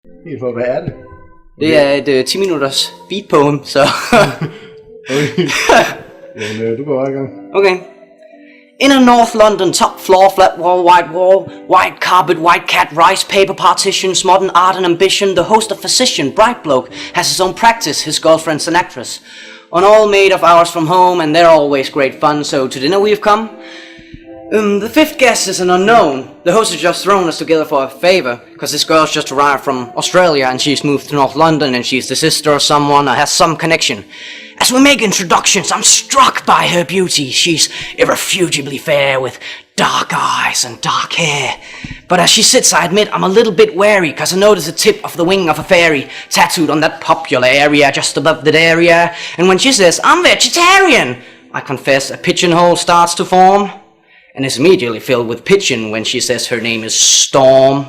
Helt for, hvad er det? Det er et 10 minutters beat poem, så... Okay. Jamen, du går bare i gang. Okay. In a North London top floor, flat wall, white carpet, white cat, rice paper partitions, modern art and ambition, the host a physician, bright bloke, has his own practice, his girlfriend's an actress. On all made of hours from home, and they're always great fun, so to dinner we've come. The fifth guest is an unknown. The host has just thrown us together for a favor, because this girl's just arrived from Australia and she's moved to North London and she's the sister of someone or has some connection. As we make introductions, I'm struck by her beauty. She's irrefutably fair with dark eyes and dark hair. But as she sits, I admit I'm a little bit wary, because I notice the tip of the wing of a fairy tattooed on that popular area just above that area. And when she says, I'm vegetarian, I confess a pigeonhole starts to form. And is immediately filled with pigeon when she says her name is Storm.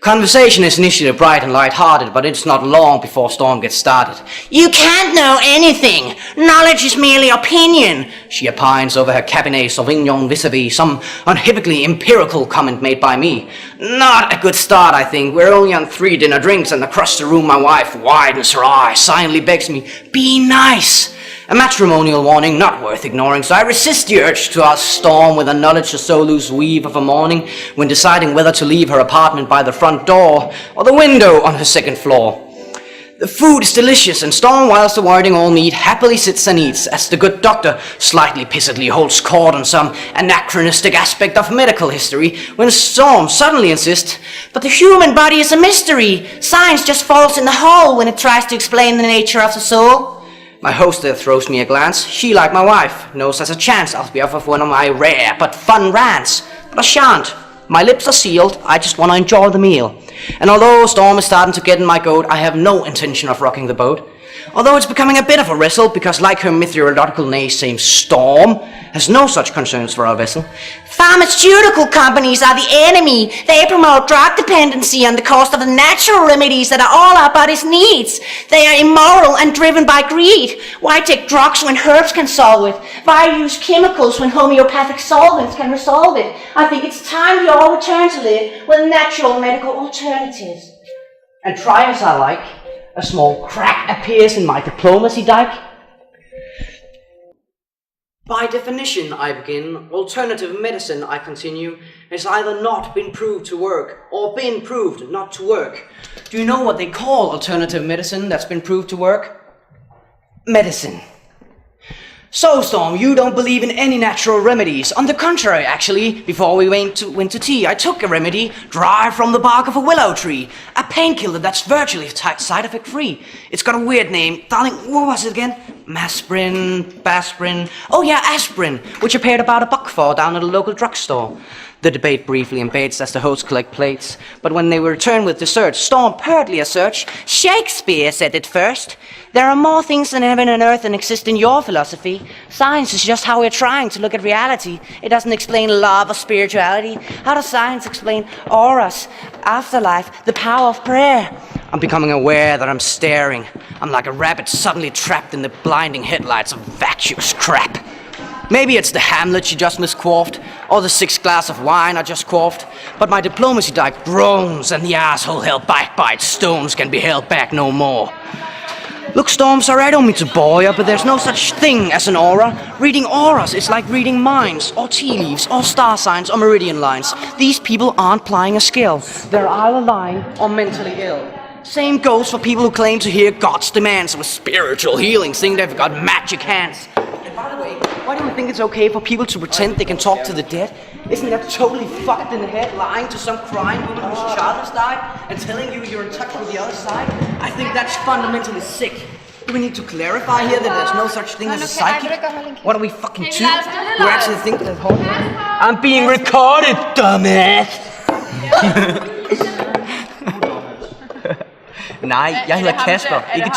Conversation is initially bright and light-hearted, but it's not long before Storm gets started. You can't know anything. Knowledge is merely opinion. She opines over her Cabernet Sauvignon vis-a-vis some unequivocally empirical comment made by me. Not a good start, I think. We're only on 3 dinner drinks, and across the room my wife widens her eyes, silently begs me, be nice. A matrimonial warning not worth ignoring, so I resist the urge to ask Storm with a knowledge the so loose weave of a morning when deciding whether to leave her apartment by the front door or the window on her 2nd floor. The food is delicious, and Storm, whilst avoiding all meat, happily sits and eats, as the good doctor slightly pissedly holds court on some anachronistic aspect of medical history, when Storm suddenly insists, but the human body is a mystery. Science just falls in the hole when it tries to explain the nature of the soul. My host there throws me a glance. She, like my wife, knows there's a chance I'll be off of one of my rare but fun rants. But I shan't. My lips are sealed, I just want to enjoy the meal. And although Storm is starting to get in my goat, I have no intention of rocking the boat. Although it's becoming a bit of a wrestle, because like her meteorological naysaying Storm has no such concerns for our vessel. Pharmaceutical companies are the enemy. They promote drug dependency on the cost of the natural remedies that are all our body's needs. They are immoral and driven by greed. Why take drugs when herbs can solve it? Why use chemicals when homeopathic solvents can resolve it? I think it's time we all return to live with natural medical alternatives. And try as I like, a small crack appears in my diplomacy dike. By definition, I begin, alternative medicine, I continue, has either not been proved to work or been proved not to work. Do you know what they call alternative medicine that's been proved to work? Medicine. So, Storm, you don't believe in any natural remedies. On the contrary, actually, before we went to tea, I took a remedy derived from the bark of a willow tree. A painkiller that's virtually side effect free. It's got a weird name. Darling, what was it again? Basprin. Oh yeah, aspirin, which I paid about $1 for down at a local drugstore. The debate briefly embates as the hosts collect plates, but when they return with dessert, Storm pertly asserts, Shakespeare said it first. There are more things than heaven and earth that exist in your philosophy. Science is just how we're trying to look at reality. It doesn't explain love or spirituality. How does science explain auras, afterlife, the power of prayer? I'm becoming aware that I'm staring. I'm like a rabbit suddenly trapped in the blinding headlights of vacuous crap. Maybe it's the Hamlet she just misquaffed, or the 6th glass of wine I just quaffed, but my diplomacy dike groans and the asshole held back by its stones can be held back no more. Look, Storm, sorry, I don't mean to bore you, but there's no such thing as an aura. Reading auras is like reading minds, or tea leaves, or star signs, or meridian lines. These people aren't plying a skill. They're either lying or mentally ill. Same goes for people who claim to hear God's demands with spiritual healing, saying they've got magic hands. And by the way, why do you think it's okay for people to pretend they can talk to the dead? Isn't that totally fucked in the head, lying to some crying woman whose child has died and telling you you're in touch with the other side? I think that's fundamentally sick. Do we need to clarify here that there's no such thing as a psychic? What are we, fucking two? Who actually think that I'm being recorded, dumbass! Nej, jeg hedder Kasper, ikke